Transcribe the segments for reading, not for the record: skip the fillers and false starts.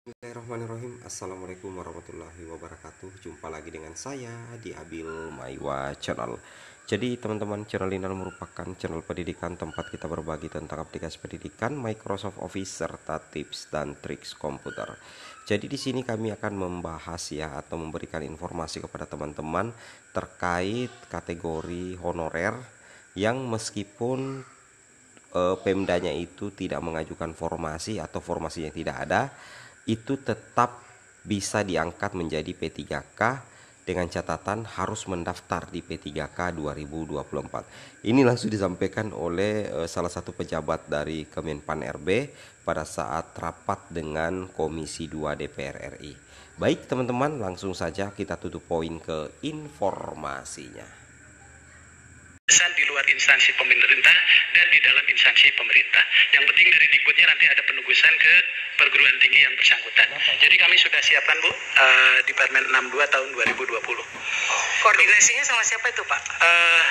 Bismillahirrahmanirrahim. Assalamualaikum warahmatullahi wabarakatuh. Jumpa lagi dengan saya di Abil Maiwa Channel. Jadi teman-teman, channel ini merupakan channel pendidikan tempat kita berbagi tentang aplikasi pendidikan, Microsoft Office serta tips dan triks komputer. Jadi di sini kami akan membahas ya atau memberikan informasi kepada teman-teman terkait kategori honorer yang meskipun Pemdanya itu tidak mengajukan formasi atau formasinya tidak ada, itu tetap bisa diangkat menjadi P3K dengan catatan harus mendaftar di P3K 2024. Ini langsung disampaikan oleh salah satu pejabat dari Kemenpan RB pada saat rapat dengan Komisi 2 DPR RI. Baik teman-teman, langsung saja kita tutup poin ke informasinya. Di luar instansi pemerintah dan di dalam instansi pemerintah. Yang penting dari Dikbudnya nanti ada penugasan ke perguruan tinggi yang bersangkutan. Jadi kami sudah siapkan Bu di Permen 62 tahun 2020. Koordinasinya sama siapa itu Pak?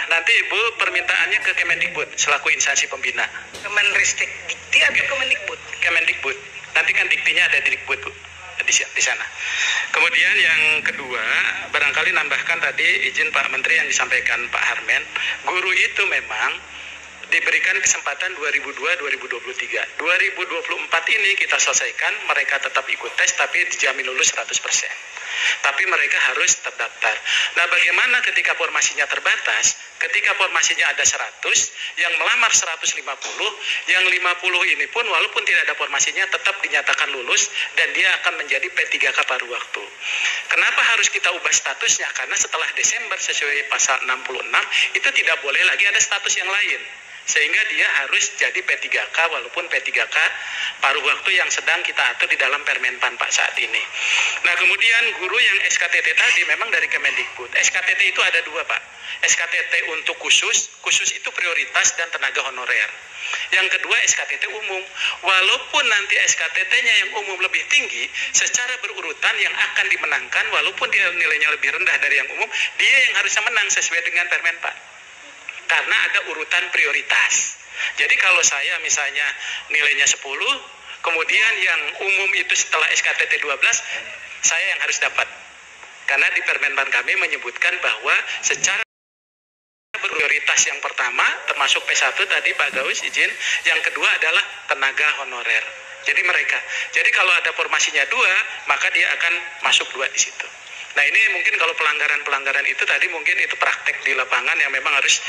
Nanti Ibu permintaannya ke Kemendikbud selaku instansi pembina. Kemenristek Dikti atau Kemendikbud? Kemendikbud. Nanti kan diktinya ada di Dikbud Bu. Di sana. Kemudian yang kedua, barangkali nambahkan tadi izin Pak Menteri yang disampaikan Pak Harmen, guru itu memang diberikan kesempatan 2002-2023. 2024 ini kita selesaikan, mereka tetap ikut tes tapi dijamin lulus 100%. Tapi mereka harus terdaftar. Nah, bagaimana ketika formasinya terbatas? Ketika formasinya ada 100, yang melamar 150, yang 50 ini pun walaupun tidak ada formasinya tetap dinyatakan lulus dan dia akan menjadi P3K paruh waktu. Kenapa harus kita ubah statusnya? Karena setelah Desember sesuai pasal 66 itu tidak boleh lagi ada status yang lain. Sehingga dia harus jadi P3K walaupun P3K paruh waktu yang sedang kita atur di dalam Permenpan Pak saat ini. Nah, kemudian guru yang SKTT tadi memang dari Kemendikbud. SKTT itu ada dua Pak. SKTT untuk khusus itu prioritas dan tenaga honorer. Yang kedua SKTT umum. Walaupun nanti SKTT-nya yang umum lebih tinggi, secara berurutan yang akan dimenangkan walaupun dia nilainya lebih rendah dari yang umum, dia yang harusnya menang sesuai dengan Permen Pak. Karena ada urutan prioritas. Jadi kalau saya misalnya nilainya 10, kemudian yang umum itu setelah SKTT 12, saya yang harus dapat. Karena di Permenpan kami menyebutkan bahwa secara prioritas yang pertama termasuk P1 tadi Pak Gawus izin, yang kedua adalah tenaga honorer. Jadi mereka. Jadi kalau ada formasinya 2, maka dia akan masuk 2 di situ. Nah, ini mungkin kalau pelanggaran-pelanggaran itu tadi mungkin itu praktek di lapangan yang memang harus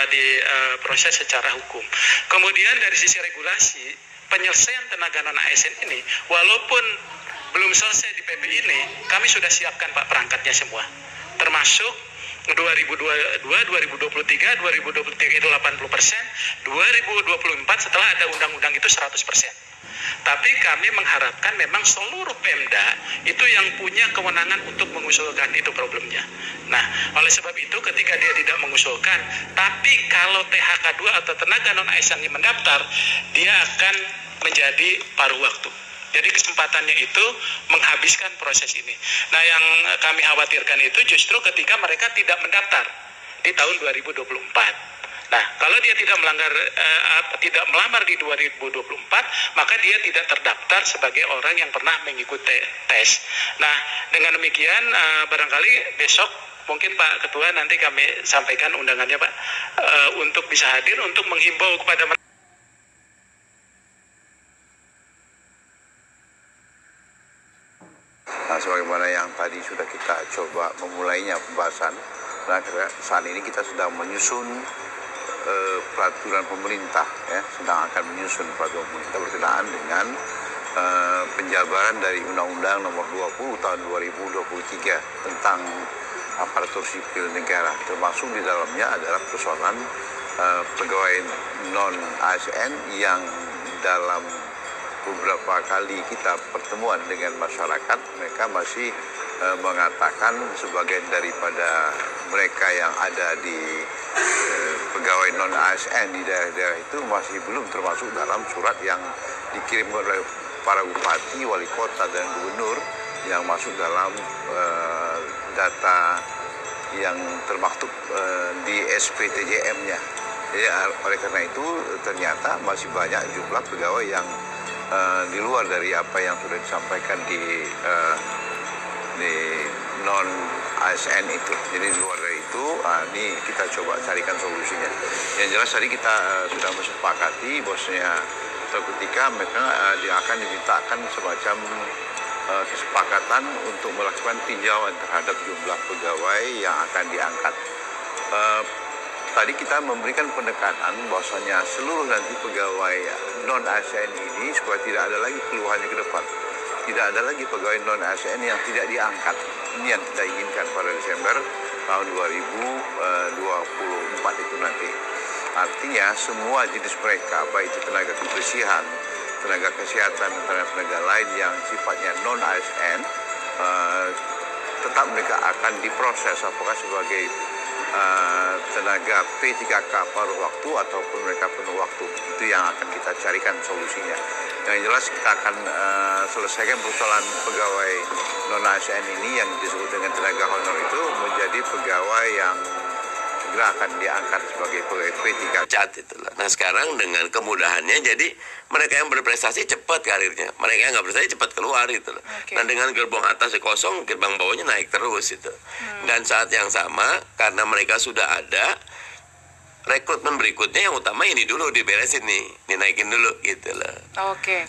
diproses secara hukum. Kemudian dari sisi regulasi, penyelesaian tenaga non-ASN ini, walaupun belum selesai di PP ini, kami sudah siapkan Pak perangkatnya semua. Termasuk 2022, 2023, 2023 itu 80%, 2024 setelah ada undang-undang itu 100%. Tapi kami mengharapkan memang seluruh Pemda itu yang punya kewenangan untuk mengusulkan, itu problemnya. Nah, oleh sebab itu ketika dia tidak mengusulkan, tapi kalau THK 2 atau tenaga non-ASN yang mendaftar, dia akan menjadi paruh waktu. Jadi kesempatannya itu menghabiskan proses ini. Nah, yang kami khawatirkan itu justru ketika mereka tidak mendaftar di tahun 2024. Nah, kalau dia tidak melamar di 2024, maka dia tidak terdaftar sebagai orang yang pernah mengikuti tes. Nah, dengan demikian barangkali besok mungkin Pak Ketua nanti kami sampaikan undangannya Pak untuk bisa hadir untuk menghimbau kepada sebagaimana yang tadi sudah kita coba memulainya pembahasan. Nah, saat ini kita sedang menyusun peraturan pemerintah, ya, sedang akan menyusun peraturan pemerintah berkenaan dengan penjabaran dari Undang-Undang Nomor 20 Tahun 2023 tentang aparatur sipil negara, termasuk di dalamnya adalah persoalan pegawai non-ASN yang dalam beberapa kali kita pertemuan dengan masyarakat, mereka masih mengatakan sebagian daripada mereka yang ada di pegawai non-ASN di daerah-daerah itu masih belum termasuk dalam surat yang dikirim oleh para bupati, wali kota, dan gubernur yang masuk dalam data yang termaktub di SPTJM-nya. Jadi oleh karena itu ternyata masih banyak jumlah pegawai yang di luar dari apa yang sudah disampaikan di non ASN itu. Jadi di luar dari itu, ini kita coba carikan solusinya. Yang jelas tadi kita sudah mensepakati bosnya suatu ketika mereka akan dimintakan semacam kesepakatan untuk melakukan tinjauan terhadap jumlah pegawai yang akan diangkat. Tadi kita memberikan pendekatan bahwasanya seluruh nanti pegawai non ASN ini supaya tidak ada lagi keluhannya ke depan. Tidak ada lagi pegawai non ASN yang tidak diangkat. Ini yang kita inginkan pada Desember tahun 2024 itu nanti. Artinya semua jenis mereka, baik itu tenaga kebersihan, tenaga kesehatan, tenaga lain yang sifatnya non ASN, tetap mereka akan diproses apakah sebagai tenaga P3K paruh waktu ataupun mereka penuh waktu. Itu yang akan kita carikan solusinya. Yang jelas kita akan selesaikan persoalan pegawai non ASN ini yang disebut dengan tenaga honor itu menjadi pegawai yang segera akan diangkat sebagai pegawai P3K. Itulah. Nah sekarang dengan kemudahannya jadi mereka yang berprestasi cepat karirnya, mereka yang nggak berprestasi cepat keluar gitu loh. Okay. Nah dengan gerbong atasnya kosong, gerbang bawahnya naik terus itu. Dan saat yang sama karena mereka sudah ada rekrutmen berikutnya yang utama ini dulu diberesin nih, dinaikin dulu gitu loh. Oke.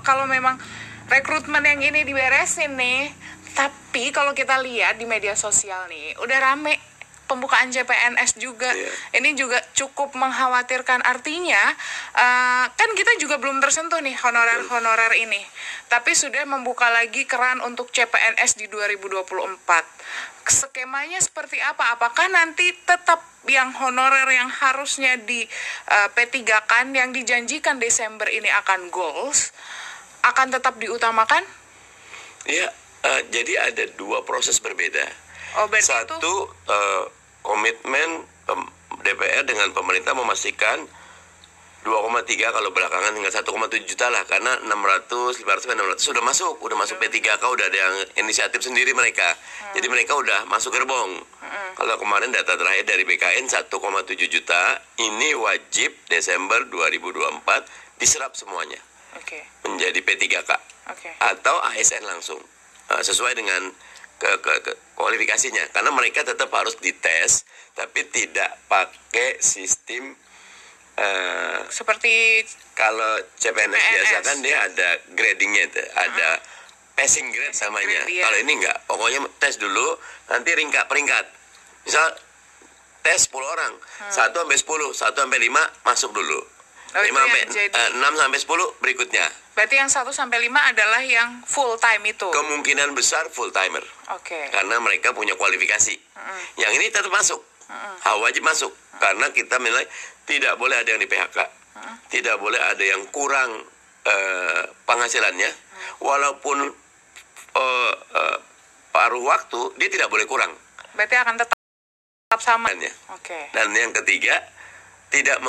Kalau memang rekrutmen yang ini diberesin nih, tapi kalau kita lihat di media sosial nih, udah rame pembukaan CPNS juga. Ini juga cukup mengkhawatirkan. Artinya kan kita juga belum tersentuh nih honorer ini, tapi sudah membuka lagi keran untuk CPNS di 2024. Skemanya seperti apa? Apakah nanti tetap yang honorer yang harusnya di P3-kan yang dijanjikan Desember ini akan goals akan tetap diutamakan? Ya, jadi ada dua proses berbeda. Satu, komitmen DPR dengan pemerintah memastikan 2,3 kalau belakangan tinggal 1,7 juta lah, karena 600, 500, 600 sudah masuk P3K, udah ada yang inisiatif sendiri mereka. Jadi mereka udah masuk gerbong. Kalau kemarin data terakhir dari BKN 1,7 juta, ini wajib Desember 2024 diserap semuanya. Menjadi P3K. Atau ASN langsung. Sesuai dengan kualifikasinya, karena mereka tetap harus dites tapi tidak pakai sistem seperti kalau CPNS biasa kan dia ada gradingnya itu, ada passing grade namanya. Kalau ini enggak, pokoknya tes dulu, nanti peringkat. Misal tes 10 orang, 1 sampai 10, 1 sampai 5 masuk dulu. 6 sampai 10 berikutnya. Berarti yang 1 sampai 5 adalah yang full time itu. Kemungkinan besar full timer. Karena mereka punya kualifikasi. Yang ini tetap masuk. Wajib masuk. Karena kita menilai tidak boleh ada yang di PHK. Tidak boleh ada yang kurang penghasilannya. Walaupun paruh waktu, dia tidak boleh kurang. Berarti akan tetap sama. Dan yang ketiga, tidak